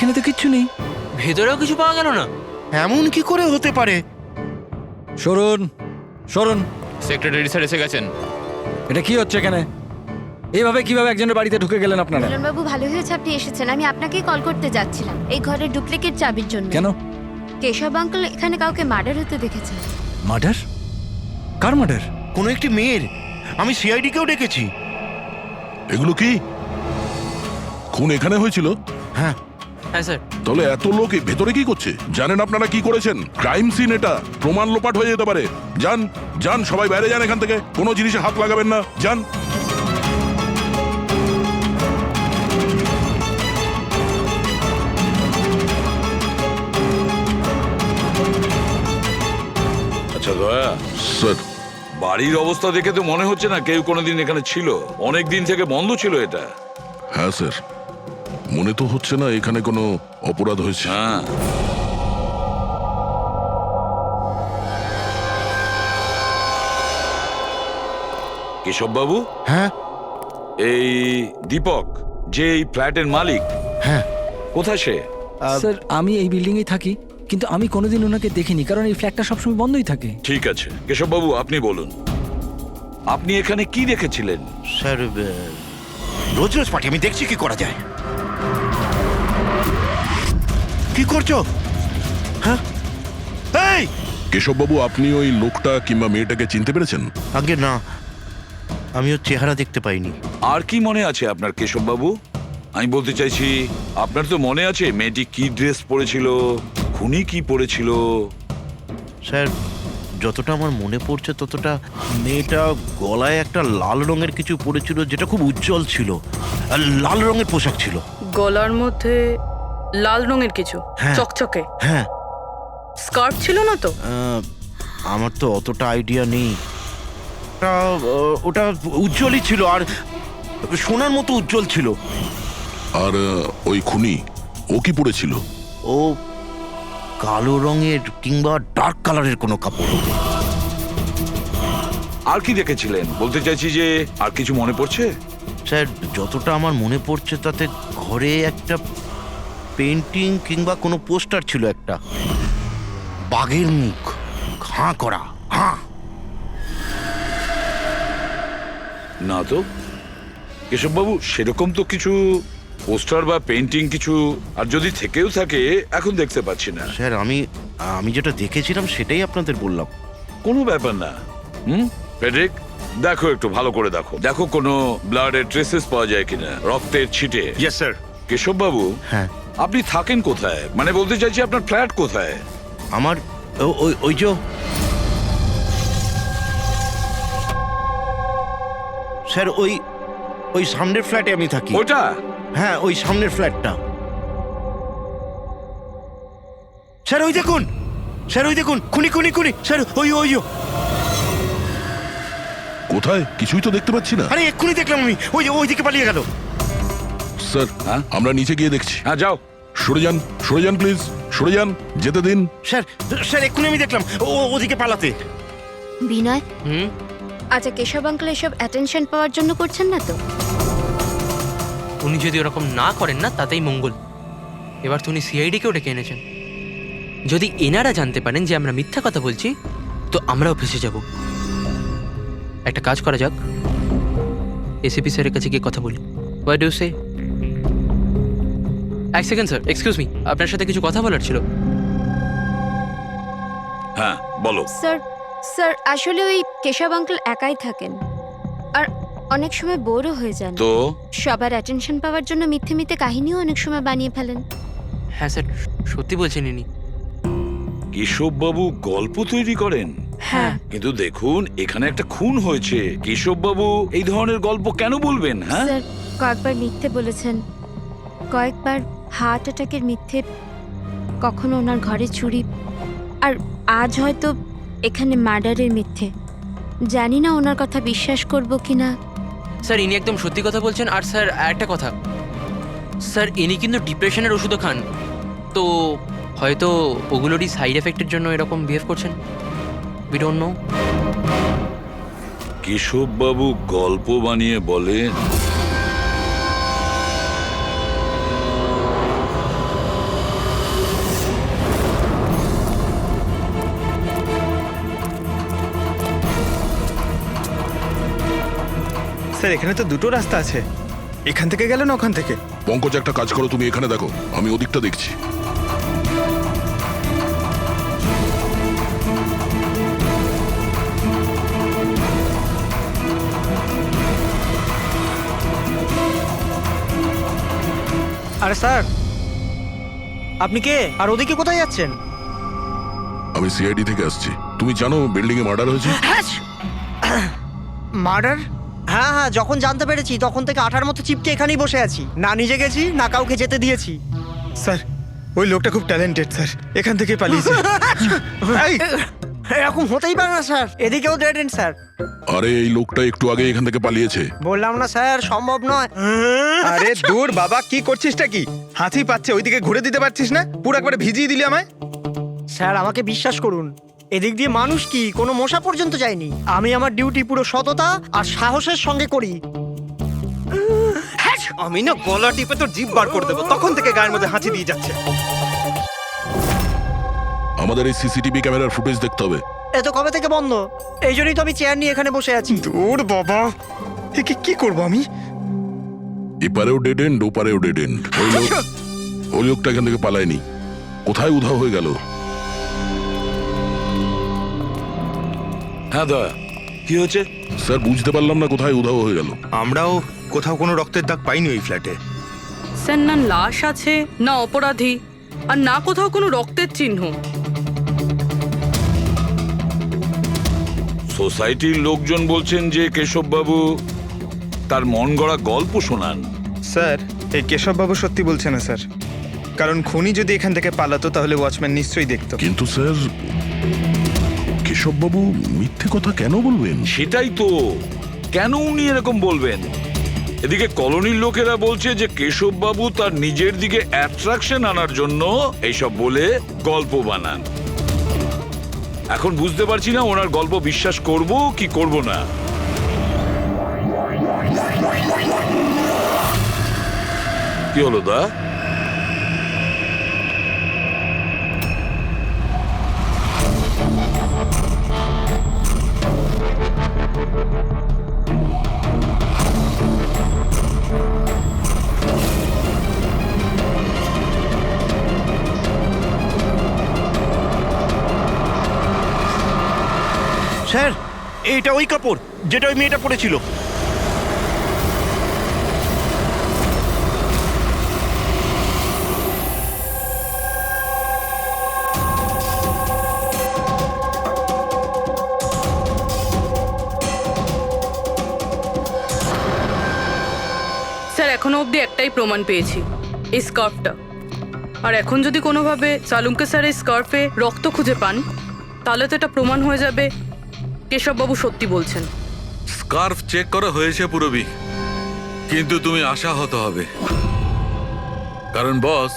এখানে তো কিচ্ছু নেই। ভেতরেও কিছু পাওয়া গেল না? এমন কি করে হতে পারে? সরুন সরুন। সেক্রেটারি স্যার এসে গেছেন। এটা কি হচ্ছে এখানে? এইভাবে কিভাবে একজনের বাড়িতে ঢুকে গেলেন আপনারা? বাবু ভালো হয়েছে আপনি এসেছেন। আমি আপনাকেই কল করতে যাচ্ছিলাম এই ঘরের ডুপ্লিকেট চাবির জন্য। কেন? কেশব আঙ্কেল এখানে কাউকে মার্ডার হতে দেখেছেন। মার্ডার? কার মার্ডার? কোনো একটি মেয়ের। আমি সিআইডি কেও ডেকেছি। এগুলো কি খুন এখানে হয়েছিল? হ্যাঁ হ্যাঁ স্যার। তাহলে এত লোক এই ভেতরে কি করছে? জানেন আপনারা কি করেছেন? ক্রাইম সিন এটা, প্রমাণ লোপাট হয়ে যেতে পারে। যান যান, সবাই বাইরে যান এখান থেকে, কোনো জিনিসে হাত লাগাবেন না, যান। আচ্ছা দয়া, স্যার, বাড়ির অবস্থা দেখে তো মনে হচ্ছে না কেউ কোনোদিন এখানে ছিল। অনেক দিন থেকে বন্ধ ছিল এটা। হ্যাঁ স্যার, মনে তো হচ্ছে না এখানে কোনো অপরাধ হয়েছে। হ্যাঁ, কেশব বাবু, হ্যাঁ এই দীপক যে এই ফ্ল্যাটের মালিক, হ্যাঁ কোথায় সে? স্যার আমি এই বিল্ডিংয়েই থাকি, কিন্তু আমি কোনোদিন ওনাকে দেখিনি, কারণ এই ফ্ল্যাটটা সবসময় বন্ধই থাকে। ঠিক আছে কেশব বাবু, আপনি বলুন, আপনি এখানে কি দেখেছিলেন? স্যার, রোজ রোজ পার্টি আমি দেখছি কি করা যায়। কি করছো? হ্যাঁ এই কেশববাবু, আপনি ওই লোকটা কিংবা মেয়েটাকে চিনতে পেরেছেন? আগে না, আমি ওর চেহারা দেখতে পাইনি। আর কি মনে আছে আপনার কেশব বাবু? আমি বলতে চাইছি, আপনার তো মনে আছে মেয়েটি কি ড্রেস পরেছিল, খুনি কি পরেছিল? স্যার, যতটা আমার মনে পড়ছে ততটা মেয়েটা গলায় একটা লাল রঙের কিছু পরেছিল, যেটা খুব উজ্জ্বল ছিল, আর লাল রঙের পোশাক ছিল। গলার মধ্যে লাল রঙের কিছু হ্যাঁ। চকচকে হ্যাঁ, স্কার্ট ছিল না তো? আমার তো অতটা আইডিয়া নেই। ওটা উজ্জ্বলই ছিল, আর সোনার মতো উজ্জ্বল ছিল। আর ওই খুনি, ও কি পরেছিল? ও কালো রঙের কিংবা ডার্ক কালারের কোনো কাপড়। আর কি দেখেছিলেন বলতে চাইছি, যে আর কিছু মনে পড়ছে? স্যার, যতটা আমার মনে পড়ছে তাতে ঘরে একটা পেন্টিং কিংবা কোনো পোস্টার ছিল, একটা বাঘের মুখ, হাঁ করা, হাঁ। না তো কেশববাবু, সেরকম তো কিছু পোস্টার বা পেন্টিং কিছু, আর যদি থেকেও থাকে এখন দেখতে পাচ্ছি না। স্যার, আমি যেটা দেখেছিলাম সেটাই আপনাদের বললাম। কোনো ব্যাপার না। ফেডরিক, দেখো একটু ভালো করে দেখো, দেখো কোনো ব্লাডের ট্রেসেস পাওয়া যায় কিনা, রক্তের ছিটে। Yes sir. কেশববাবু, হ্যাঁ, আপনি থাকেন কোথায়? মানে বলতে চাইছি আপনার ফ্ল্যাট কোথায়? আমার ওই যে স্যার, ওই সামনের ফ্ল্যাটে আমি থাকি। ওটা? হ্যাঁ, ওই সামনের ফ্ল্যাটটা। স্যার ওই দেখুন, স্যার ওই দেখুন, খুনি খুনি খুনি স্যার, ওই ওই ও। কোথায়? কিছুই তো দেখতে পাচ্ছি না। আরে এক্ষুনি দেখলাম আমি, ওই দিকে পালিয়ে গেল। স্যার, হ্যাঁ? আমরা নিচে গিয়ে দেখছি। হ্যাঁ যাও। সরে যান, সরে যান প্লিজ, সরে যান, যেতে দিন। স্যার, স্যার এক্ষুনি আমি দেখলাম ওদিকে পালাতে। বিনয়, হুম। আচ্ছা কেশব আঙ্কেল এসব অ্যাটেনশন পাওয়ার জন্য করছেন না তো? উনি যদি ওরকম না করেন না তাতেই মঙ্গল। এবার তো উনি সিআইডিকেও ডেকে এনেছেন। যদি এনারা জানতে পারেন যে আমরা মিথ্যা কথা বলছি, তো আমরাও ফেসে যাব। একটা কাজ করা যাক, এসিপি স্যারের কাছে গিয়ে কথা বলি। হোয়াট ডু সে? এক সেকেন্ড স্যার, এক্সকিউজ মি, আপনার সাথে কিছু কথা বলার ছিল। হ্যাঁ বলো। স্যার আসলে ওই কেশব আঙ্কেল একাই থাকেন, আর অনেক সময় বোরও হয়ে যান। তো সবার অ্যাটেনশন পাওয়ার জন্য মিথ্যে মিথ্যে কাহিনীও অনেক সময় বানিয়ে ফেলেন। হ্যাঁ স্যার, সত্যি বলছেন ইনি। কেশববাবু গল্প তৈরি করেন? হ্যাঁ। কিন্তু দেখুন, এখানে একটা খুন হয়েছে, কেশববাবু এই ধরনের গল্প কেন বলবেন? হ্যাঁ, স্যার কয়েকবার মিথ্যে বলেছেন, কয়েকবার হার্ট অ্যাটাকের মিথ্যে, কখনো ওনার ঘরে চুরি, আর আজ হয়তো এখানে মার্ডারের মিথ্যে। জানি না ওনার কথা বিশ্বাস করব কিনা। স্যার ইনি একদম সত্যি কথা বলছেন। আর স্যার একটা কথা, স্যার ইনি কিন্তু ডিপ্রেশনের ওষুধও খান, তো হয়তো ওগুলোরই সাইড এফেক্টের জন্য এরকম বিহেভ করছেন। We don't know. কেশববাবু গল্প বানিয়ে বলেন? স্যার এখানে তো দুটো রাস্তা আছে, এখান থেকে গেল না ওখান থেকে। পঙ্কজ, একটা কাজ করো, তুমি এখানে দেখো, আমি ওদিকটা দেখছি। আরে স্যার, আপনি কে আর ওদিকে কোথায় যাচ্ছেন? আমি সিআইডি থেকে আসছি। তুমি জানো বিল্ডিং এ মার্ডার হয়েছে? মার্ডার? হ্যাঁ হ্যাঁ, যখন জানতে পেরেছি তখন থেকে আঠার মতো চিপকে এখানেই বসে আছি, না নিজে গেছি না কাউকে যেতে দিয়েছি। স্যার ওই লোকটা খুব ট্যালেন্টেড স্যার, এখান থেকে পালিয়েছে। এই, এরকম হতেই পারে না স্যার, এদিকেও ডেড এন্ড স্যার। আরে এই লোকটা একটু আগে এখান থেকে পালিয়েছে। বললাম না স্যার, সম্ভব নয়। আরে দূর বাবা, কি করছিসটা কি? হাতি পাচ্ছে, ওইদিকে ঘুরে দিতে পারছিস না? পুরো একবারে ভিজিয়ে দিলি আমায়। স্যার আমাকে বিশ্বাস করুন, এদিক দিয়ে মানুষ কি কোনো মশা পর্যন্ত যায়নি। আমি আমার ডিউটি পুরো সততা আর সাহসের সঙ্গে করি। আমি না গলা টিপে তোর জিভ বার করে দেবো, তখন থেকে গায়ের মধ্যে হাঁচি দিয়ে যাচ্ছে। আমাদের এই সিসিটিভি ক্যামেরার ফুটেজ দেখতে হবে। এ তো কবে থেকে বন্ধ, এই জন্যই তো আমি চেয়ার নিয়ে এখানে বসে আছি। দূর বাবা, একে কি করবো আমি? এপারেও ডেড এন্ড, ওপারেও ডেড এন্ড। ওই লোকটা এখান থেকে পালায়নি, কোথায় উধাও হয়ে গেল? হ্যাঁ দয়া, কি হয়েছে? স্যার বুঝতে পারলাম না কোথায় উধাও হয়ে গেল। আমরাও কোথাও কোনো রক্তের দাগ পাইনি ওই ফ্ল্যাটে। স্যার না লাশ আছে, না অপরাধী, আর না কোথাও কোনো রক্তের চিহ্ন। সোসাইটির লোকজন বলছেন যে কেশববাবু তার মন গড়া গল্প শোনান। স্যার এই কেশববাবু সত্যি বলছে না স্যার, কারণ খুনি যদি এখান থেকে পালাতো তাহলে ওয়াচম্যান নিশ্চয়ই দেখতো। কিন্তু স্যার, কেশববাবু মিথ্যে কথা কেন বলবেন? সেটাই তো, কেন উনি এরকম বলবেন? এদিকে কলোনির লোকেরা বলছে যে কেশববাবু তার নিজের দিকে অ্যাট্রাকশন আনার জন্য এইসব বলে গল্প বানান। এখন বুঝতে পারছি না ওনার গল্প বিশ্বাস করব কি করব না। কি হলো দা? স্যার এইটা ওই কাপড় যেটা ওই মেয়েটা পরেছিল। স্যার এখনো অবধি একটাই প্রমাণ পেয়েছি, এই স্কার্ফটা। আর এখন যদি কোনোভাবে সালুমকে স্যার এই স্কার্ফে রক্ত খুঁজে পান, তাহলে তো এটা প্রমাণ হয়ে যাবে কেশববাবু সত্যি বলছেন। স্কার্ফ চেক করা হয়েছে পুরবি, কিন্তু তুমি আশাহত হবে, কারণ বস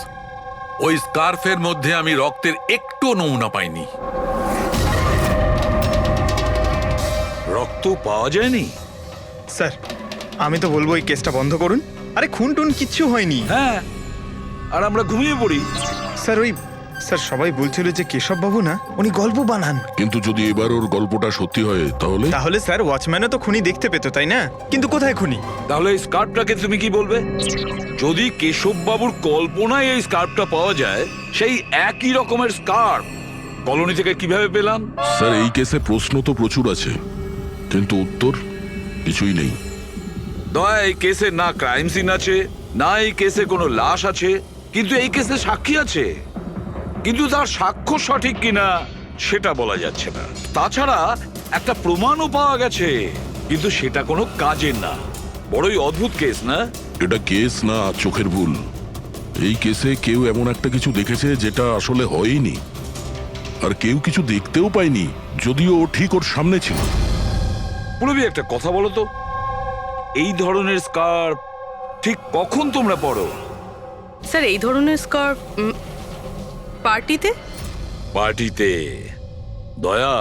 ওই স্কার্ফের মধ্যে আমি রক্তের একটু নমুনা পাইনি। রক্ত পাওয়া যায়নি? স্যার আমি তো বলবো এই কেসটা বন্ধ করুন। আরে খুন টুন কিচ্ছু হয়নি। হ্যাঁ, আর আমরা ঘুমিয়ে পড়ি। স্যার ওই স্যার সবাই বলছিল যে কেশববাবু না উনি গল্প বানান। কিন্তু যদি এবার ওর গল্পটা সত্যি হয় তাহলে? তাহলে স্যার ওয়াচম্যানও তো খুনি দেখতে পেতো, তাই না? কিন্তু কোথায় খুনি? তাহলে এই স্কার্ফটাকে তুমি কি বলবে? যদি কেশববাবুর কল্পনায় এই স্কার্ফটা পাওয়া যায়, সেই একই রকমের স্কার্ফ কলোনি থেকে কিভাবে পেলাম? স্যার এই কেসে প্রশ্ন তো প্রচুর আছে, কিন্তু উত্তর কিছুই নেই। দয়া, এই কেসে না ক্রাইম সিন আছে, না এই কেসে কোনো লাশ আছে, কিন্তু এই কেসে সাক্ষী আছে। কিন্তু তার সাক্ষ্য সঠিক কিনা সেটা বলা যাচ্ছে না। তাছাড়া একটা প্রমাণও পাওয়া গেছে, কিন্তু সেটা কোনো কাজের না। বড়ই অদ্ভুত কেস না? এটা কেস না চোখের ভুল। এই কেসে কেউ এমন একটা কিছু দেখেছে যেটা আসলে হয়নি, আর কেউ কিছু দেখতেও পায়নি, যদিও ও ঠিক ওর সামনে ছিল। পুরবি একটা কথা বলো তো, এই ধরনের স্কার্ফ ঠিক কখন তোমরা পরো? স্যার এই ধরনের স্কার্ফ পার্টিতে। পার্টিতে? দয়া,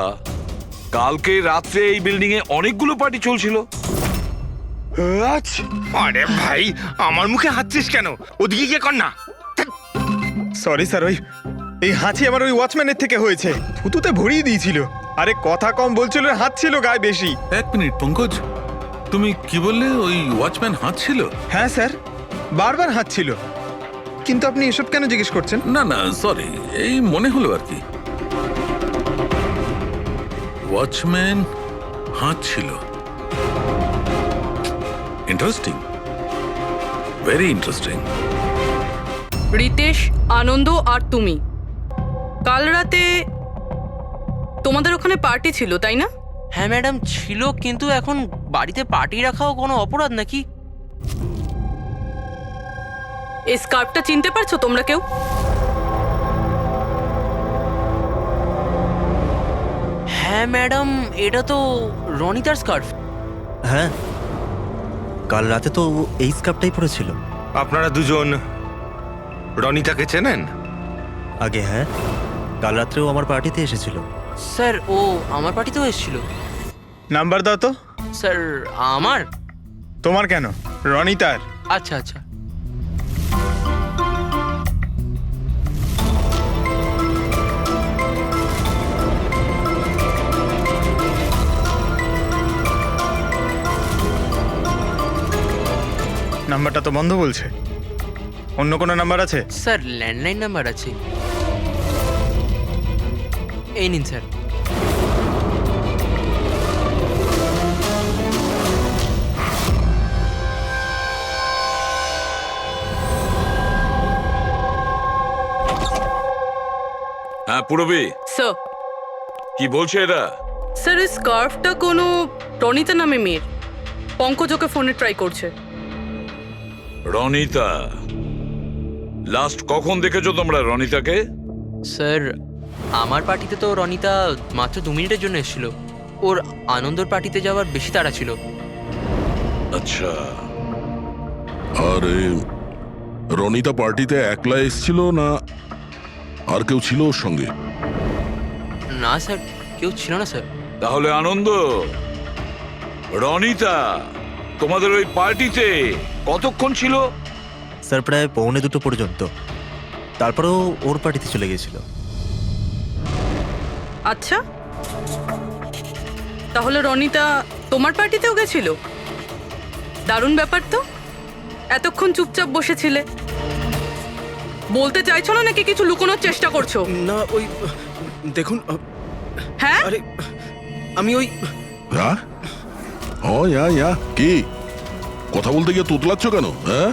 কালকে রাত্রে এই বিল্ডিং এ অনেকগুলো পার্টি চলছিল। আরে ভাই আমার মুখে হাঁচছিস কেন? ওদিকে গিয়ে কর না। সরি স্যার, ওই এই হাঁচি আমার ওই ওয়াচম্যানের থেকে হয়েছে, থুতুতে ভরিয়ে দিয়েছিল। আরে কথা কম বলছিল, হাত ছিল গায়ে বেশি। এক মিনিট পঙ্কজ, তুমি কি বললে ওই ওয়াচম্যান হাত ছিল? হ্যাঁ স্যার, বারবার হাত ছিল। কিন্তু আপনি এসব কেন জিজ্ঞেস করছেন? না না সরি, এই মনে হলো আর কি। ওয়াচম্যান হাত ছিল। Interesting, very interesting. Ritesh, Anand আর তুমি কাল রাতে তোমাদের ওখানে পার্টি ছিল, তাই না? হ্যাঁ ম্যাডাম ছিল, কিন্তু এখন বাড়িতে পার্টি রাখাও কোনো অপরাধ নাকি? এই স্কার্ফটা চিনতে পারছো তোমরা কেউ? হ্যাঁ ম্যাডাম, এটা তো রনিতার স্কার্ফ। হ্যাঁ, কাল রাতে তো এই স্কার্ফটাই পরেছিল। আপনারা দুজন রনিতাকে চেনেন? আগে হ্যাঁ, কাল রাত্রেও আমার পার্টিতে এসেছিল। স্যার ও আমার পার্টিতেও এসেছিল। নাম্বার দাও তো। স্যার আমার? তোমার কেন, রনিতার। আচ্ছা আচ্ছা। নাম্বারটা তো বন্ধ বলছে। অন্য কোনো নাম্বার আছে? স্যার ল্যান্ডলাইন নাম্বার আছে। এই নিন স্যার। হ্যাঁ পুরবী, স্যার, কি বলছে এরা? স্যার এই স্কার্ফটা কোনো রনিতা নামে মেয়ের। পঙ্কজ ওকে ফোনে ট্রাই করছে। রনিতা? লাস্ট কখন দেখেছো তোমরা রনিতাকে? স্যার আমার পার্টিতে তো রনিতা মাত্র 2 মিনিটের জন্য এসেছিল। ওর আনন্দর পার্টিতে যাওয়ার বেশি তাড়া ছিল। আচ্ছা, আর রনিতা পার্টিতে একলা এসেছিল না আর কেউ ছিল ওর সঙ্গে? না স্যার, কেউ ছিল না স্যার। তাহলে আনন্দ, রনিতা তোমাদের ওই পার্টিতে কতক্ষণ ছিল? স্যার প্রায় 1:45 পর্যন্ত। তারপরেও ওর পার্টিতে চলে গেছিল। আচ্ছা, তাহলে রনিতা তোমার পার্টিতেও গেছিল? দারুণ ব্যাপার তো। এতক্ষণ চুপচাপ বসেছিলে, বলতে চাইছো না নাকি কিছু লুকোনোর চেষ্টা করছো? না ওই দেখুন, হ্যাঁ আরে আমি ওই হ্যাঁ ও ইয়া কি কথা বলতে গিয়ে তোতলাচ্ছ কেন? হ্যাঁ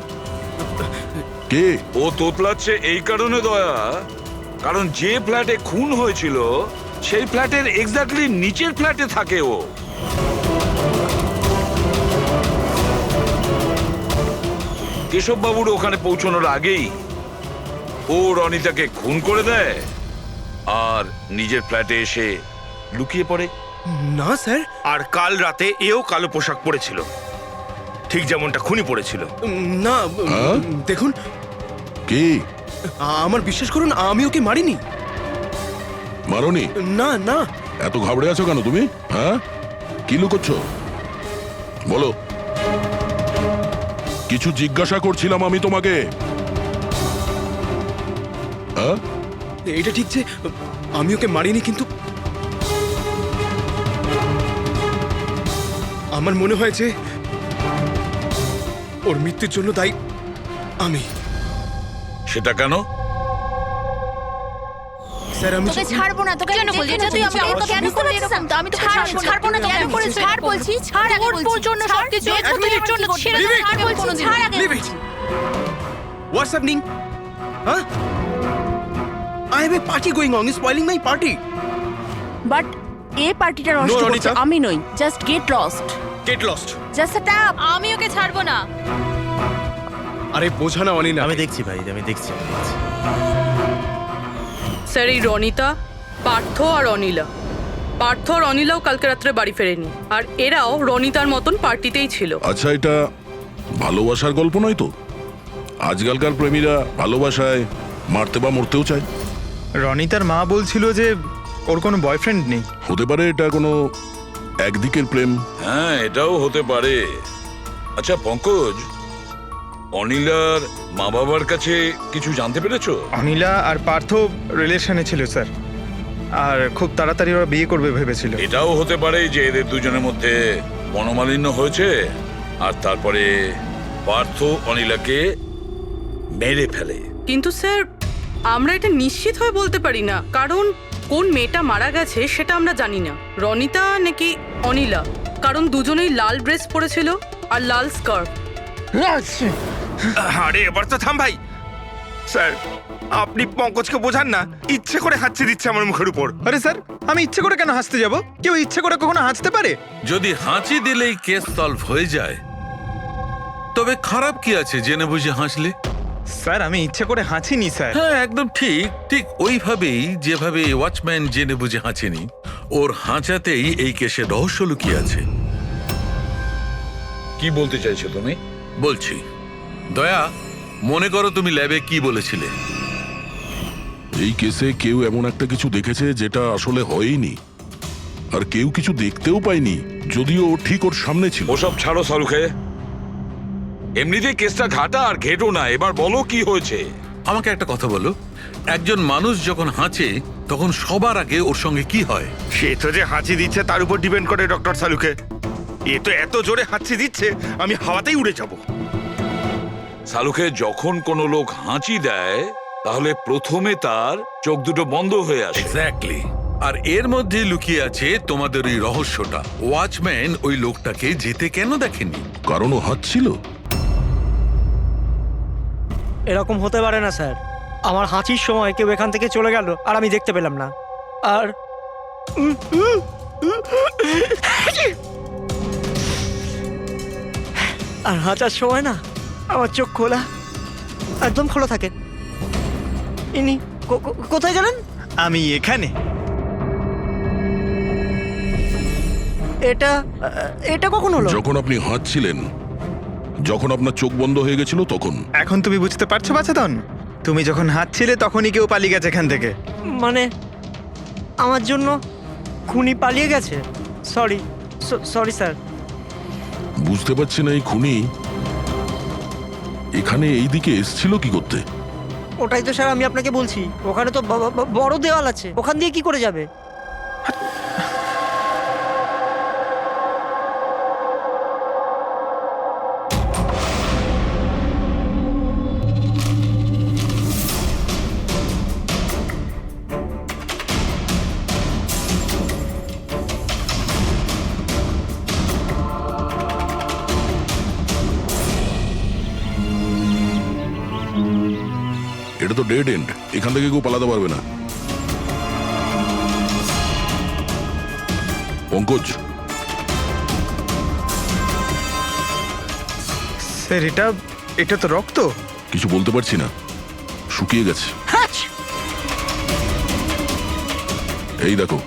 কে? ও তোতলাচ্ছে এই কারণে দয়া, কারণ যে ফ্ল্যাটে খুন হয়েছিল সেই ফ্ল্যাটের এক্স্যাক্টলি নিচের ফ্ল্যাটে থাকে ও। কেশব বাবুর ওখানে পৌঁছানোর আগেই ও রনিতাকে খুন করে দেয় আর নিজের ফ্ল্যাটে এসে লুকিয়ে পড়ে। না স্যার, আর কাল রাতে এও কালো পোশাক পরেছিল, ঠিক যেমনটা খুনি পরেছিল। না হ্যাঁ? দেখুন, কি? আমার বিশ্বাস করুন, আমি ওকে মারিনি। মারোনি? না না, এত ঘাবড়ে আছো কেন তুমি? হ্যাঁ কি লুকোচ্ছ বলো? কিছু জিজ্ঞাসা করছিলাম আমি তোমাকে। হ্যাঁ এটা ঠিক যে আমি ওকে মারিনি, কিন্তু আমার মনে হয় যে ওর মৃত্যুর জন্য দায়ী আমি। সেটা কেন? স্যার আমি তোকে ছাড়বো না। তোকে কেন বলছিস? তুই আমাকে কেন করলি এরকম? আমি তোকে ছাড়বো না। কেন করেছিস? ছাড় বলছি, ছাড় আগে বলছি। তোর জন্য সবকিছু তোর জন্য ছেড়ে দে। ছাড় বলছি, ছাড় আগে বলছি। What's happening? Huh? I have a party going on. You're spoiling my party. But এই পার্টিটা নষ্ট করছে আমি নই। Just get lost. Get lost. Just set up. আমি ওকে ছাড়বো না। আরে বোঝা না অনিনা। আমি দেখছি ভাই, আমি দেখছি। স্যার এই রনিতা, পার্থ আর অনিলা, পার্থ আর অনিলাও কালকে রাত্রে বাড়ি ফেরেনি, আর এরাও রনিতার মতন পার্টিতেই ছিল। আচ্ছা, এটা ভালোবাসার গল্প নয় তো? আজকালকার প্রেমীরা ভালোবাসায় মারতে বা মরতেও চায়। রনিতার মা বলছিল যে ওর কোনো বয়ফ্রেন্ড নেই। হতে পারে এটা কোনো একদিকের প্রেম। হ্যাঁ, এটাও হতে পারে। আচ্ছা পঙ্কজ, অনিলার মা বাবার কাছে কিছু জানতে পেরেছো? অনিলা আর পার্থ রিলেশনে ছিল স্যার, আর খুব তাড়াতাড়ি ওরা বিয়ে করবে ভেবেছিল। এটাও হতে পারে যে এদের দুজনের মধ্যে মনোমালিন্য হয়েছে আর তারপরে পার্থ অনিলাকে মেরে ফেলে। কিন্তু স্যার আমরা এটা নিশ্চিত হয়ে বলতে পারি না, কারণ কোন মেয়েটা মারা গেছে সেটা আমরা জানি না, রনিতা নাকি অনিলা, কারণ দুজনেই লাল ড্রেস পরেছিল আর লাল স্কার্ফ। আরে এবার তো থাম ভাই। স্যার আপনি পঙ্কজকে বোঝান না, ইচ্ছে করে হাঁচি দিচ্ছে আমার মুখের উপর। আরে স্যার আমি ইচ্ছে করে কেন হাসতে যাব? কেউ ইচ্ছে করে কখনো হাসতে পারে? যদি হাঁচি দিলেই কেস সলভ হয়ে যায় তবে খারাপ কি আছে জেনে বুঝে হাসলে? স্যার আমি ইচ্ছে করে হাঁচিনি স্যার। হ্যাঁ একদম ঠিক, ঠিক ওইভাবেই যেভাবে ওয়াচম্যান জেনে বুঝে হাঁচেনি, ওর হাঁচাতেই এই কেসের রহস্য লুকিয়ে আছে। কি বলতে চাইছো তুমি? বলছি, দয়া মনে করো তুমি ল্যাবে কি বলেছিলে? এই কেসে কেউ এমন একটা কিছু দেখেছে যেটা আসলে হয়নি, আর কেউ কিছু দেখতেও পায়নি, যদিও ও ঠিক ওর সামনে ছিল। ওসব ছাড়ো সালুকে, এমনিতেই কেসটা ঘাটা আর ঘেটো না। এবার বলো কি হয়েছে। আমাকে একটা কথা বলো, একজন মানুষ যখন হাঁচে তখন সবার আগে ওর সঙ্গে কি হয়? সে তো যে হাঁচি দিচ্ছে তার উপর ডিপেন্ড করে ডক্টর সালুকে। এ তো এত জোরে হাঁচি দিচ্ছে আমি হাওয়াতেই উড়ে যাব। সালুকে, যখন কোনো লোক হাঁচি দেয় তাহলে প্রথমে তার চোখ দুটো বন্ধ হয়ে আসে। এক্স্যাক্টলি, আর এর মধ্যে লুকিয়ে আছে তোমাদের ওই রহস্যটা। ওয়াচম্যান ওই লোকটাকে যেতে কেন দেখেনি? কারণ ও হাঁচছিল। এরকম হতে পারে না স্যার। আমার হাঁচির সময় কেউ এখান থেকে চলে গেল আর আমি দেখতে পেলাম না। আর আর হাঁচার সময় না আমার চোখ খোলা, একদম খোলা থাকে। ইনি কোথায় গেলেন? আমি এখানে। এটা এটা কখন হলো? যখন আপনি হাঁচছিলেন, যখন আপনার চোখ বন্ধ হয়ে গেছিল তখন। এখন তুমি বুঝতে পারছো বাছাধন? তুমি যখন হাঁচছিলে তখনই কেউ পালিয়ে গেছে এখান থেকে। মানে আমার জন্য খুনি পালিয়ে গেছে? Sorry sorry sir. বুঝতে পারছি না এই খুনি এখানে এই দিকে এসছিল কি করতে। ওটাই তো স্যার আমি আপনাকে বলছি, ওখানে তো বড় দেওয়াল আছে, ওখান দিয়ে কি করে যাবে? এটা তো ডেড এন্ড, এখান থেকে কেউ পালাতে পারবে না। পঙ্কজ, স্যার এটা তো রক্ত। কিছু বলতে পারছি না, শুকিয়ে গেছে। এই দেখো,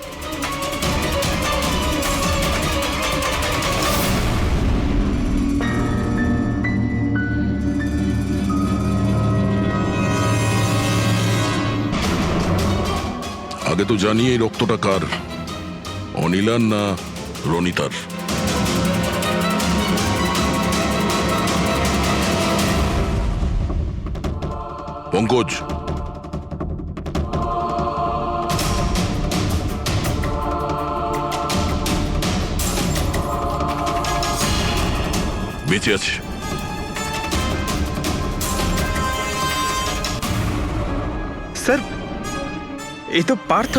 আগে তো জানি এই রক্তটা কার, অনিলার না রনিতার। পঙ্কজ, বেঁচে আছে। স্যার এই তো পার্থ।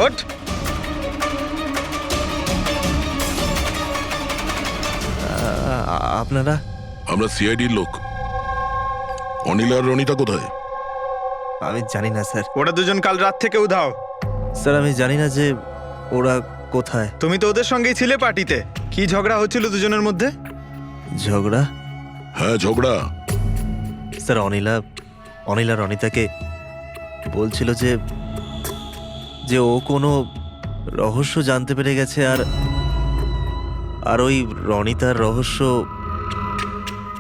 ওঠ। আপনারা? আমরা সিআইডির লোক। অনিল আর রনিতা কোথায়? আমি জানি না স্যার। ওরা দুজন কাল রাত থেকে উধাও। স্যার আমি জানি না যে ওরা কোথায়। তুমি তো ওদের সঙ্গেই ছিলে পার্টিতে। কি ঝগড়া হচ্ছিল দুজনের মধ্যে? ঝগড়া? হ্যাঁ ঝগড়া। স্যার অনিলা রনিতাকে বলছিল যে ও কোনো রহস্য জানতে পেরে গেছে, আর ওই রনিতার রহস্য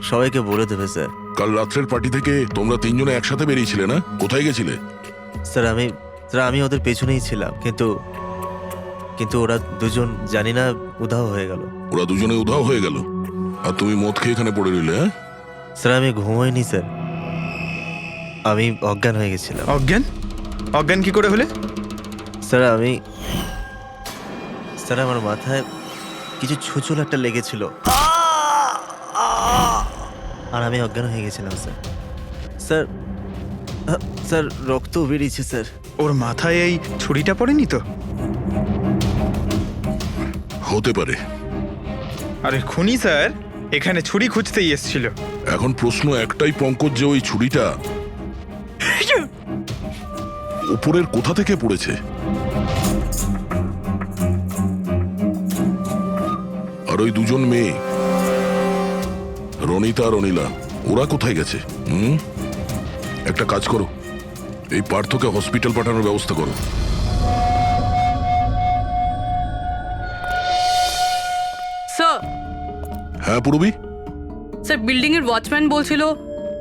সবাইকে বলে দেবে স্যার। কাল রাত্রের পার্টি থেকে তোমরা তিনজনে একসাথে বেরিয়েছিলে না? কোথায় গেছিলে? স্যার আমি ওদের পেছনেই ছিলাম, কিন্তু ওরা দুজন জানি না উধাও হয়ে গেল। ওরা দুজনে উধাও হয়ে গেল আর তুমি মদ খেয়ে এখানে পড়ে রইলে? হ্যাঁ স্যার আমি ঘুমোইনি স্যার, আমি অজ্ঞান হয়ে গেছিলাম। অজ্ঞান? অজ্ঞান কি করে হলে? স্যার স্যার আমার মাথায় কিছু ছুঁচল একটা লেগেছিল আর আমি অজ্ঞান হয়ে গেছিলাম স্যার। স্যার স্যার রক্ত বেরিয়েছে স্যার। ওর মাথায় এই ছুরিটা পড়েনি তো? হতে পারে। আরে খুনি স্যার এখানে ছুরি খুঁজতেই এসেছিল। এখন প্রশ্ন একটাই পঙ্কজ, যে ওই ছুরিটা উপরের কোথা থেকে পড়েছে? আর ওই দুজন মেয়ে রনিতা আর অনিলা, ওরা কোথায় গেছে? একটা কাজ করো, এই পার্থকে হসপিটাল পাঠানোর ব্যবস্থা করো। স্যার হ্যাঁ পূর্বী? স্যার বিল্ডিং এর ওয়াচম্যান বলছিল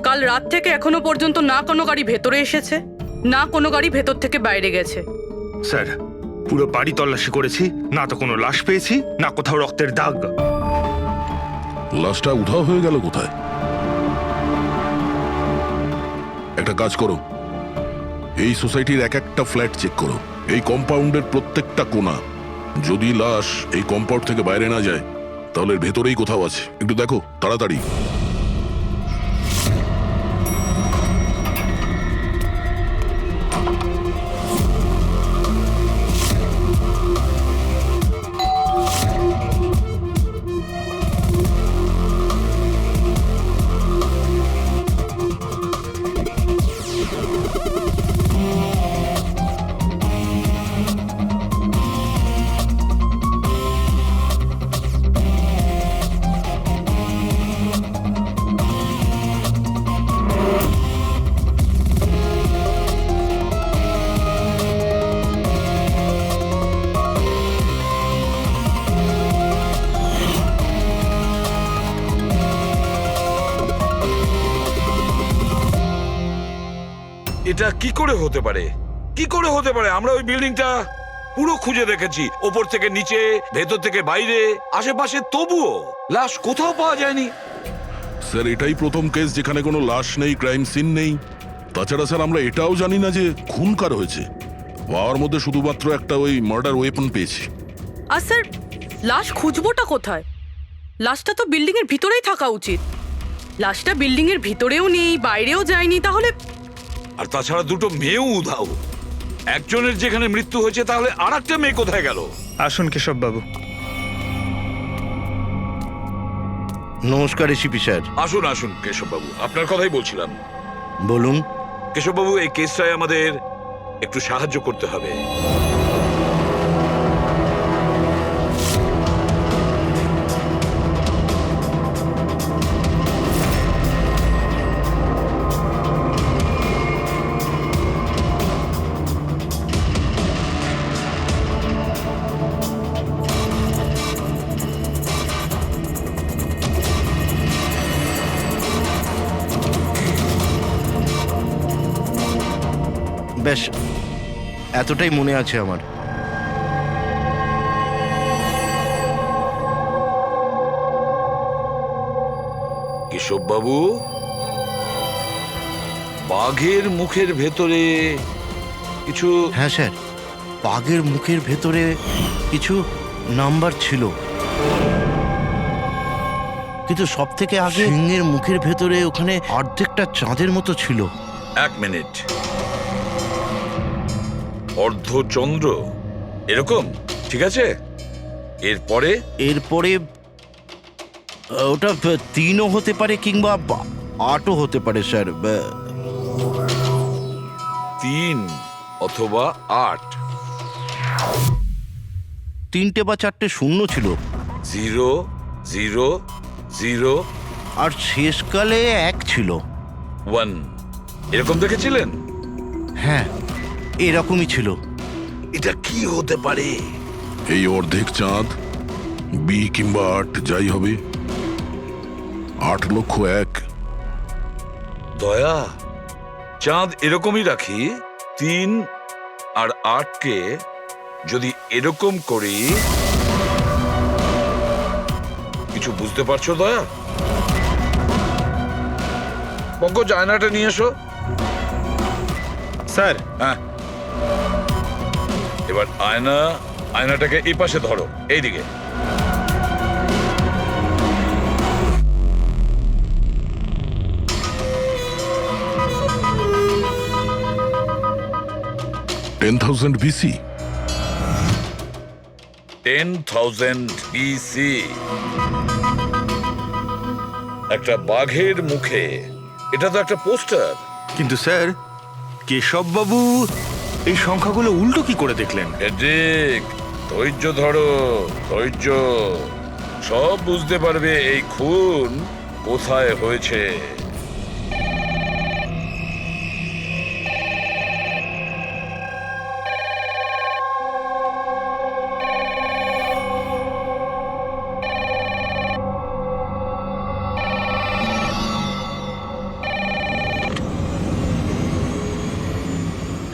কাল রাত থেকে এখনো পর্যন্ত না কোনো গাড়ি ভেতরে এসেছে, না কোনো গাড়ি ভেতর থেকে বাইরে গেছে। স্যার পুরো বাড়ি তল্লাশি করেছি, না তো কোনো লাশ পেয়েছি, না কোথাও রক্তের দাগ। লাশটা উধাও হয়ে গেল কোথায়? একটা কাজ করো, এই সোসাইটির এক একটা ফ্ল্যাট চেক করো, এই কম্পাউন্ডের প্রত্যেকটা কোণা। যদি লাশ এই কম্পাউন্ড থেকে বাইরে না যায় তাহলে এর ভেতরেই কোথাও আছে। একটু দেখো তাড়াতাড়ি। এটা কি করে হতে পারে? কি করে হতে পারে? আমরা ওই বিল্ডিংটা পুরো খুঁজে দেখেছি, ওপর থেকে নিচে, ভেতর থেকে বাইরে, আশেপাশে, তবুও লাশ কোথাও পাওয়া যায়নি। স্যার এটাই প্রথম কেস যেখানে কোনো লাশ নেই, ক্রাইম সিন নেই। তাছাড়া স্যার আমরা এটাও জানি না যে খুন কার হয়েছে। পাওয়ার মধ্যে শুধুমাত্র একটা ওই মার্ডার ওয়েপন পেয়েছি। আর স্যার লাশ খুঁজবোটা কোথায়? লাশটা তো বিল্ডিং এর ভিতরেই থাকা উচিত। লাশটা বিল্ডিং এর ভিতরেও নেই, বাইরেও যায়নি, তাহলে? আর তাছাড়া দুটো মেয়েও উধাও। একজনের যেখানে মৃত্যু হয়েছে, তাহলে আর একটা মেয়ে কোথায় গেল? আসুন কেশব বাবু। নমস্কার এসিপি স্যার। আসুন আসুন কেশব বাবু, আপনার কথাই বলছিলাম। বলুন। কেশব বাবু, এই কেসটায় আমাদের একটু সাহায্য করতে হবে। বেশ, এতটাই মনে আছে আমার। কেশব বাবু, বাঘের মুখের ভেতরে কিছু। হ্যাঁ স্যার, বাঘের মুখের ভেতরে কিছু নাম্বার ছিল, কিন্তু সব থেকে আগে সিংহের মুখের ভেতরে ওখানে অর্ধেকটা চাঁদের মতো ছিল। এক মিনিট, অর্ধচন্দ্র এরকম, ঠিক আছে। এরপরে এরপরে ওটা 3ও হতে পারে কিংবা 8ও হতে পারে স্যার। 3 অথবা 8। 3টে বা 4টে শূন্য ছিল। 0 0 0 আর শেষকালে 1 ছিল। 1 এরকম দেখেছিলেন? হ্যাঁ, এরকমই ছিল। এটা কি হতে পারে? এই অর্ধেক চাঁদ, বি কিংবা 8 যাই হবে, 8 লক্ষ 1। দয়া, চাঁদ এরকমই রাখি, 3 আর 8কে যদি এরকম করি, কিছু বুঝতে পারছো দয়া? পঙ্কজ, আয়নাটা নিয়ে এসো। স্যার। হ্যাঁ, এবার আয়না আয়নাটাকে এই পাশে ধরো, এইদিকে। BC 10,000 BC। একটা বাঘের মুখে, এটা তো একটা পোস্টার। কিন্তু স্যার, কেশব বাবু এই সংখ্যাগুলো উল্টো কি করে দেখলেন? ঠিক, ধৈর্য ধরো, ধৈর্য। সব বুঝতে পারবে এই খুন কোথায় হয়েছে।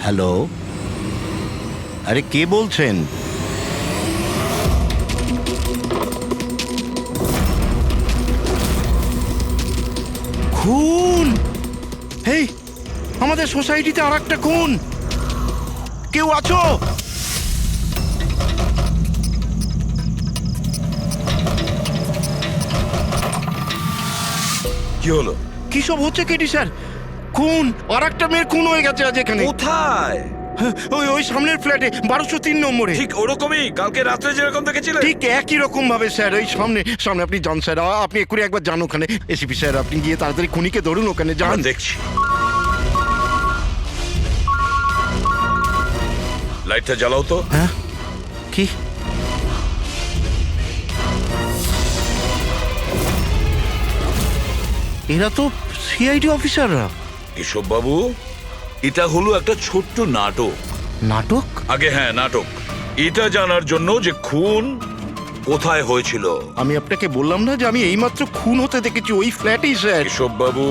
হ্যালো, আরে কে বলছেন? খুন! হেই, আমাদের সোসাইটিতে আর একটা খুন! কেউ আছো? কি হলো? কি সব হচ্ছে কেটি স্যার? খুন! আর একটা মেয়ের খুন হয়ে গেছে আজ এখানে। কোথায়? ওই ওই সামনের ফ্ল্যাটে 1203 নম্বরে। ঠিক ওরকমই কালকে রাত্রে যেরকম দেখেছিলেন। ঠিক একই রকম ভাবে স্যার, ওই সামনে সামনে। আপনি যান স্যার, আপনি এক্ষুনি একবার যান ওখানে। এসিপি স্যার, আপনি গিয়ে তাড়াতাড়ি খুনিকে ধরুন, ওখানে যান। দেখছি। লাইটটা জ্বালাও তো। হ্যাঁ, কি? এরা তো সিআইডি অফিসাররা। কেশব বাবু, এটা হলো একটা ছোট্ট নাটক। নাটক? আগে হ্যাঁ, নাটক। এটা জানার জন্য যে খুন কোথায় হয়েছিল। আমি আপনাকে বললাম না যে আমি এইমাত্র খুন হতে দেখেছি ওই ফ্ল্যাটেই স্যার। কেশব বাবু,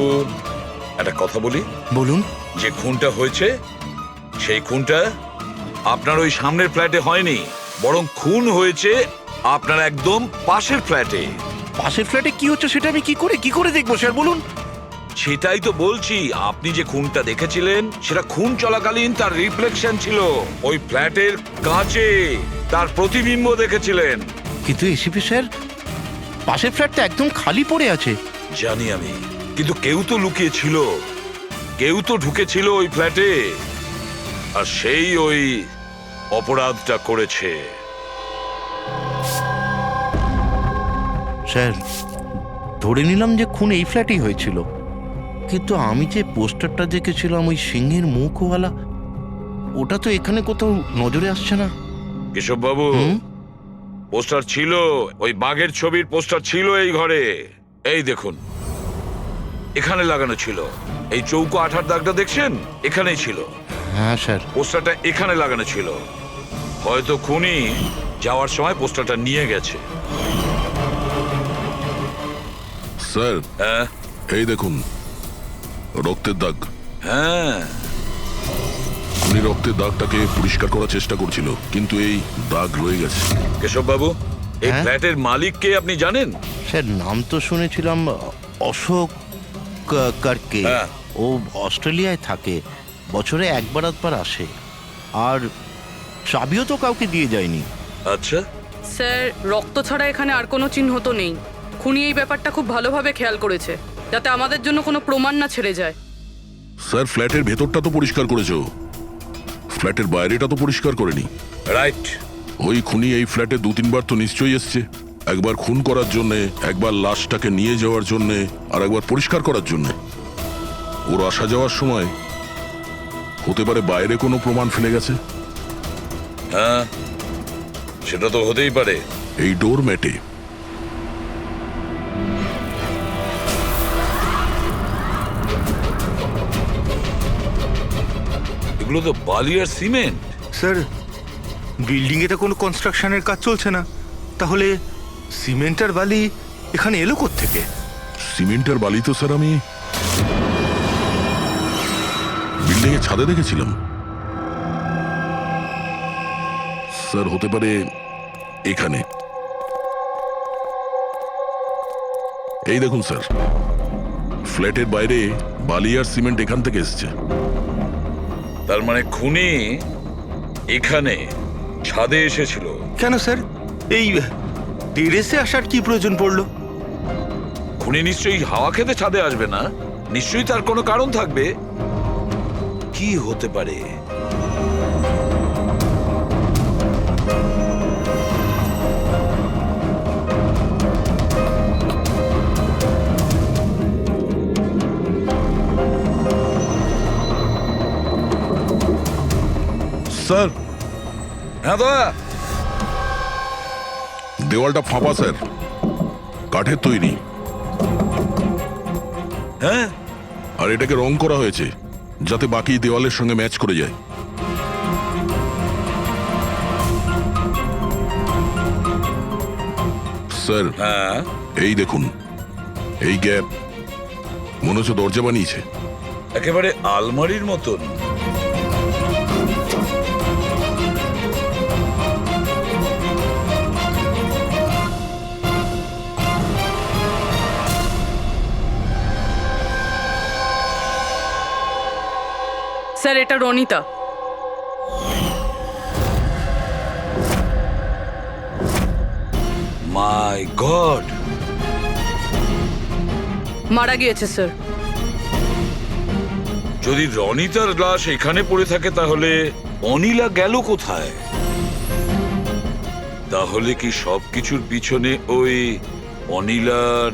একটা কথা বলি। বলুন। যে খুনটা হয়েছে সেই খুনটা আপনার ওই সামনের ফ্ল্যাটে হয়নি, বরং খুন হয়েছে আপনার একদম পাশের ফ্ল্যাটে। পাশের ফ্ল্যাটে কি হচ্ছে সেটা আমি কি করে দেখবো স্যার, বলুন। সেটাই তো বলছি, আপনি যে খুনটা দেখেছিলেন সেটা খুন চলাকালীন তার রিফ্লেকশন ছিল ওই ফ্ল্যাটের কাঁচে, তার প্রতিবিম্ব দেখেছিলেন। কিন্তু এসিপি স্যার, পাশের ফ্ল্যাটটা একদম খালি পড়ে আছে। জানি আমি, কিন্তু কেউ তো লুকিয়ে ছিল, কেউ তো ঢুকেছিল ওই ফ্ল্যাটে, আর সেই ওই অপরাধটা করেছে। স্যার, ধরে নিলাম যে খুন এই ফ্ল্যাটেই হয়েছিল, কিন্তু আমি যে পোস্টারটা দেখেছিলাম ওই সিংহের মুখওয়ালা, ওটা তো এখানে কোথাও নজরে আসছে না। কেশব বাবু, পোস্টার ছিল, ওই বাঘের ছবির পোস্টার ছিল এই ঘরে। এই দেখুন, এখানে লাগানো ছিল। এই চৌকো আঠার দাগটা দেখছেন, এখানেই ছিল। হ্যাঁ স্যার। পোস্টারটা এখানে লাগানো ছিল। হয়তো খুনি যাওয়ার সময় পোস্টারটা নিয়ে গেছে। স্যার, হ্যাঁ এই দেখুন, রক্তের দাগ। হ্যাঁ, উনি রক্তের দাগটাকে পরিষ্কার করার চেষ্টা করছিল, কিন্তু এই দাগ রয়ে গেছে। কেশব বাবু, এই হ্যাঁ? ফ্ল্যাটের মালিক কে আপনি জানেন? স্যার, নাম তো শুনেছিলাম, অশোক কার্কে। হ্যাঁ। ও অস্ট্রেলিয়ায় থাকে, বছরে একবার আধবার আসে, আর চাবিও তো কাউকে দিয়ে যায়নি। আচ্ছা, স্যার, রক্ত ছাড়া এখানে আর কোনো চিহ্ন তো নেই। খুনি এই ব্যাপারটা খুব ভালোভাবে খেয়াল করেছে, যাতে আমাদের জন্য কোনো প্রমাণ না ছেড়ে যায়। স্যার, ফ্ল্যাটের ভেতরটা তো পরিষ্কার করেছো, ফ্ল্যাটের বাইরেটা তো পরিষ্কার করেনি। রাইট। ওই খুনি এই ফ্ল্যাটে 2-3 বার তো নিশ্চয়ই এসছে। একবার খুন করার জন্য, একবার লাশটাকে নিয়ে যাওয়ার জন্য, আর একবার পরিষ্কার করার জন্য। ওর আসা যাওয়ার সময় হতে পারে বাইরে কোনো প্রমাণ ফেলে গেছে। হ্যাঁ, সেটা তো হতেই পারে। এই ডোর ম্যাটে। এগুলো তো বালি আর সিমেন্ট। স্যার, বিল্ডিং এ তো কোনো কনস্ট্রাকশনের কাজ চলছে না, তাহলে সিমেন্ট আর বালি এখানে এলো কোত্থেকে? সিমেন্ট আর বালি তো স্যার আমি বিল্ডিং এর ছাদে দেখেছিলাম। স্যার, হতে পারে এখানে। এই দেখুন স্যার, ফ্ল্যাটের বাইরে বালি আর সিমেন্ট এখান থেকে এসছে। তার মানে খুনি এখানে ছাদে এসেছিল। কেন স্যার, এই টেরেসে আসার কি প্রয়োজন পড়লো? খুনি নিশ্চয়ই হাওয়া খেতে ছাদে আসবে না, নিশ্চয়ই তার কোনো কারণ থাকবে। কি হতে পারে? স্যার, হ্যাঁ দয়া, দেওয়ালটা ফাঁপা স্যার, কাঠের তৈরি। হ্যাঁ আর এটাকে রং করা হয়েছে যাতে বাকি দেওয়ালের সঙ্গে ম্যাচ করে যায়। স্যার, হ্যাঁ এই দেখুন, এই গ্যাপ মনে হচ্ছে দরজা বানিয়েছে। একেবারে আলমারির মতন। স্যার, এটা রনিতা। মাই গড, মারা গিয়েছে স্যার। যদি রনিতার লাশ এখানে পড়ে থাকে তাহলে অনিলা গেল কোথায়? তাহলে কি সবকিছুর পিছনে ওই অনিলার?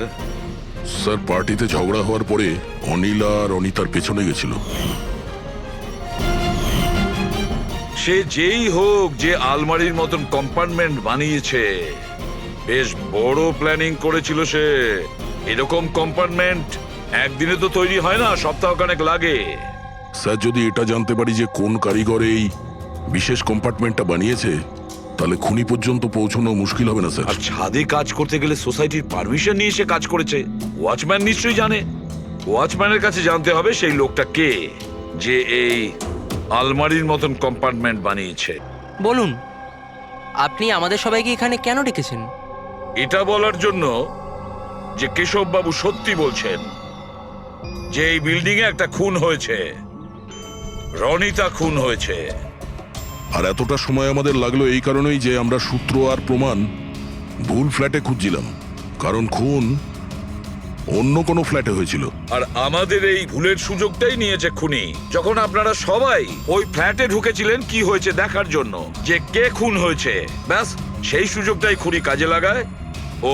স্যার, পার্টিতে ঝগড়া হওয়ার পরে অনিলা আর অনিতার পেছনে গেছিল। সে যেই হোক, যে আলমারির মতন কম্পার্টমেন্ট বানিয়েছে, বেশ বড় প্ল্যানিং করেছিল সে। এরকম কম্পার্টমেন্ট একদিনে তো তৈরি হয় না, সপ্তাহখানেক লাগে। স্যার, যদি এটা জানতে পারি যে কোন কারিগর এই বিশেষ কম্পার্টমেন্টটা বানিয়েছে, তাহলে খুনি পর্যন্ত পৌঁছানো মুশকিল হবে না স্যার। আর ছাদে কাজ করতে গেলে সোসাইটির পারমিশন নিয়ে সে কাজ করেছে। ওয়াচম্যান নিশ্চয়ই জানে। ওয়াচম্যানের কাছে জানতে হবে সেই লোকটা কে, যে এই আলমারির মতন কম্পার্টমেন্ট বানিয়েছে। বলুন, আপনি আমাদের সবাইকে এখানে কেন ডেকেছেন? এটা বলার জন্য যে কেশব বাবু সত্যি বলছেন যে এই বিল্ডিং এ একটা খুন হয়েছে, রনিতা খুন হয়েছে। আর এতটা সময় আমাদের লাগলো এই কারণেই যে আমরা সূত্র আর প্রমাণ ভুল ফ্ল্যাটে খুঁজছিলাম, কারণ খুন অন্য কোনো ফ্ল্যাটে হয়েছিল। আর আমাদের এই ভুলের সুযোগটাই নিয়েছে খুনি, যখন আপনারা সবাই ওই ফ্ল্যাটে ঢুকেছিলেন কি হয়েছে দেখার জন্য, যে কে খুন হয়েছে। ব্যাস সেই সুযোগটাই খুনি কাজে লাগায়। ও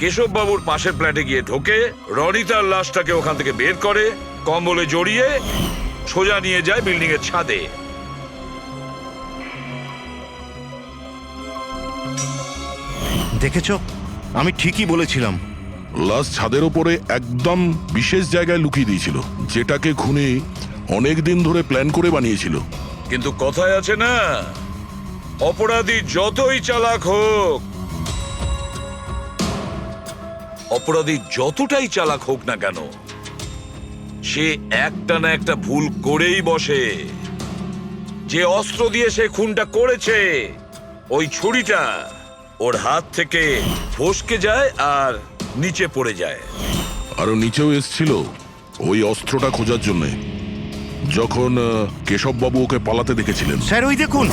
কেশব বাবুর পাশের ফ্ল্যাটে গিয়ে ঢোকে, রনিতার লাশটাকে ওখান থেকে বের করে, কম্বলে জড়িয়ে সোজা নিয়ে যায় বিল্ডিং এর ছাদে। দেখেছ, আমি ঠিকই বলেছিলাম। লাশ ছাদের ওপরে একদম বিশেষ জায়গায় লুকিয়ে দিয়েছিল, যেটাকে খুনি অনেক দিন ধরে প্ল্যান করে বানিয়েছিল। কিন্তু কথায় আছে না, অপরাধী যতই চালাক হোক, অপরাধী যতটাই চালাক হোক না কেন, সে একটা না একটা ভুল করেই বসে। যে অস্ত্র দিয়ে সে খুনটা করেছে, ওই ছুরিটা ওর হাত থেকে ফসকে যায় আর নিচে পড়ে যায়। আরো নিচেও এসছিল ওই অস্ত্রটা খোঁজার জন্য, যখন কেশব বাবু ওকে পালাতে দেখেছিলেন। স্যার, ওই দেখুন,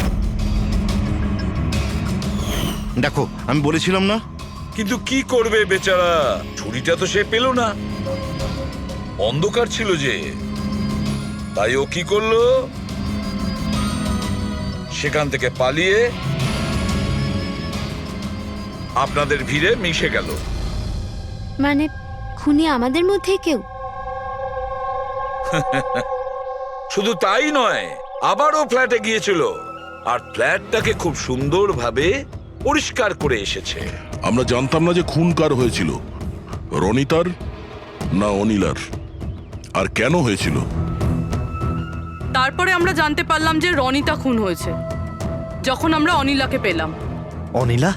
দেখো, আমি বলেছিলাম না। কিন্তু কি করবে বেচারা, ছুরিটা তো সে পেল না, অন্ধকার ছিল যে। তাই ও কি করলো, সেখান থেকে পালিয়ে আপনাদের ভিড়ে মিশে গেল। মানে খুনি আমাদের মধ্যে কেউ? শুধু তাই নয়, আবারও ফ্ল্যাটে গিয়েছিল আর ফ্ল্যাটটাকে খুব সুন্দরভাবে পরিষ্কার করে এসেছে। আমরা জানতাম না যে খুন কার হয়েছিল, রনিতার না অনিলার, আর কেন হয়েছিল। তারপরে আমরা জানতে পারলাম যে রনিতা খুন হয়েছে, যখন আমরা অনিলাকে পেলাম। অনিলা?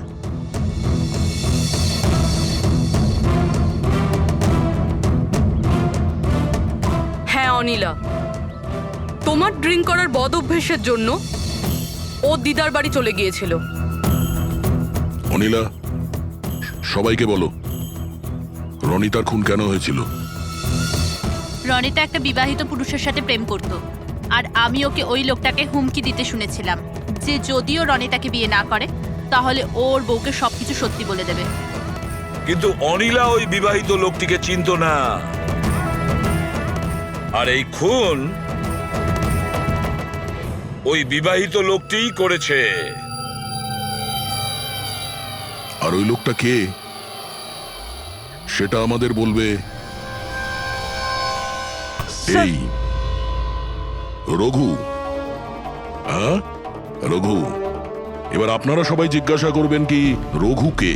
হ্যাঁ, অনিলা। তোমার ড্রিঙ্ক করার বদ অভ্যেসের জন্য ও দিদার বাড়ি চলে গিয়েছিল। অনিলা, সবাইকে বলো রনিতার খুন কেন হয়েছিল। রনিতা একটা বিবাহিত পুরুষের সাথে প্রেম করত, আর আমি ওকে ওই লোকটাকে হুমকি দিতে শুনেছিলাম যে যদিও রনিতাকে বিয়ে না করে তাহলে ওর বউকে সবকিছু সত্যি বলে দেবে। কিন্তু অনিলা ওই বিবাহিত লোকটিকে চিনতো না, আর এই খুন ওই বিবাহিত লোকটিই করেছে। আর ওই লোকটা কে সেটা আমাদের বলবে এই রঘু। হ্যাঁ রঘু, এবার আপনারা সবাই জিজ্ঞাসা করবেন কি রঘু কে?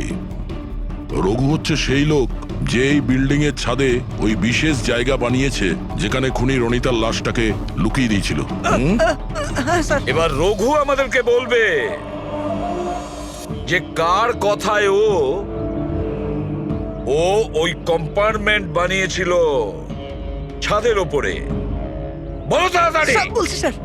রঘু হচ্ছে সেই লোক যে এই বিল্ডিং এর ছাদে ওই বিশেষ জায়গা বানিয়েছে যেখানে খুনি রনিতার লাশটাকে লুকিয়ে দিয়েছিল। এবার রঘু আমাদেরকে বলবে যে কার কথায় ও ওই কম্পার্টমেন্ট বানিয়েছিল ছাদের ওপরে। বলো তাড়াতাড়ি। বলছি স্যার।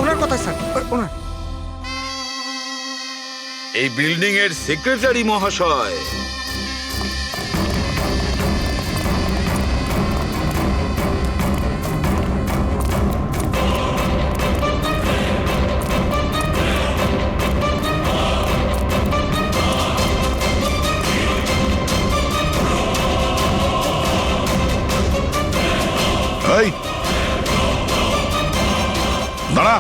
ওনার কথা স্যার, ওনার। এই বিল্ডিং এর সেক্রেটারি মহাশয়। এই দাঁড়া।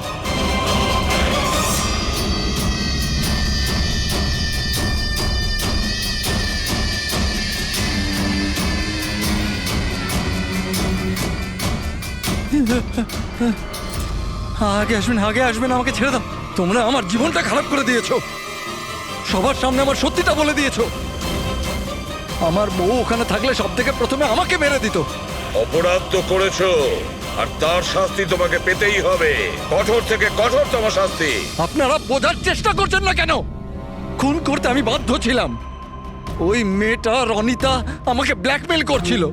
আগে আসবেন, আগে আসবেন, আমাকে ছেড়ে দাও। তোমরা আমার জীবনটা খারাপ করে দিয়েছো, সবার সামনে আমার সত্যিটা বলে দিয়েছো। আমার বউ ওখানে থাকলে সব থেকে প্রথমে আমাকে মেরে দিত। অপরাধ তো করেছো, আর তার শাস্তি তোমাকে পেতেই হবে, কঠোর থেকে কঠোরতম শাস্তি। আপনারা বোঝার চেষ্টা করছেন না কেন? খুন করতে আমি বাধ্য ছিলাম। ওই মেয়েটা রনিতা আমাকে ব্ল্যাকমেল করছিল,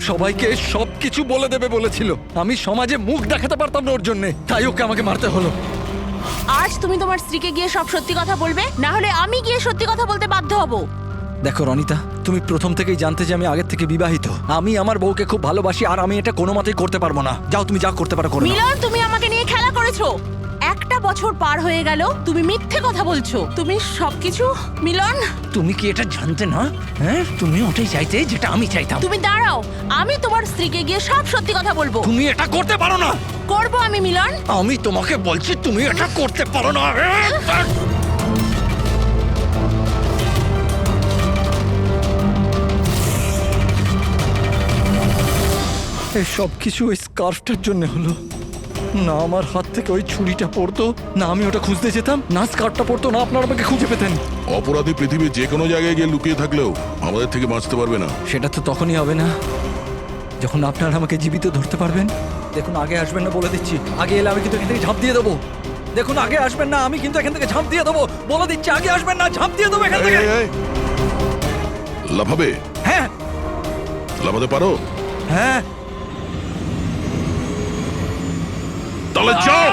সবাইকে সবকিছু বলে দেবে বলেছিল। আমি সমাজে মুখ দেখাতে পারতাম না ওর জন্য, তাই ওকে আমাকে মারতে হলো। আজ তুমি তোমার স্ত্রীকে গিয়ে সব সত্যি কথা বলবে, না হলে আমি গিয়ে সত্যি কথা বলতে বাধ্য হব। দেখো রনিতা, তুমি প্রথম থেকেই জানতে যে আমি আগের থেকে বিবাহিত। আমি আমার বউকে খুব ভালোবাসি, আর আমি এটা কোনো মতেই করতে পারবো না। যাও, তুমি যা করতে পারো করো। মিলন, তুমি আমাকে নিয়ে খেলা করেছো। একটা বছর পার হয়ে গেল, তুমি মিথ্যে কথা বলছো। তুমি সবকিছু মিলন। তুমি কি এটা জানতে না? হ্যাঁ, তুমি ওটাই চাইতে যেটা আমি চাইতাম। তুমি দাঁড়াও, আমি তোমার স্ত্রীকে গিয়ে সব সত্যি কথা বলবো। তুমি এটা করতে পারো না। করবো আমি মিলন। আমি তোমাকে বলছি তুমি এটা করতে পারো না। এই সব কিছু ওই স্কার্ফটার জন্য হলো। না আমার হাত থেকে ওই ছুরিটা পড়তো, না আমি ওটা খুঁজতে যেতাম, না স্কার্ফটা পড়তো, না আপনারা আমাকে খুঁজে পেতেন। অপরাধী পৃথিবীর যে কোনো জায়গায় গিয়ে লুকিয়ে থাকলেও আমাদের থেকে বাঁচতে পারবে না। সেটা তো তখনই হবে না যখন আপনারা আমাকে জীবিত ধরতে পারবেন। দেখুন, আগে আসবেন না বলে দিচ্ছি। আগে এলে আমি কিন্তু এখান থেকে ঝাঁপ দিয়ে দেবো। দেখুন, আগে আসবেন না, আমি কিন্তু এখান থেকে ঝাঁপ দিয়ে দেবো বলে দিচ্ছি। আগে আসবেন না, ঝাঁপ দিয়ে দেবো এখান থেকে। লাফাবে? হ্যাঁ। লাফাতে পারো? হ্যাঁ। তাহলে যাও।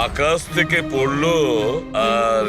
আকাশ থেকে পড়লো আর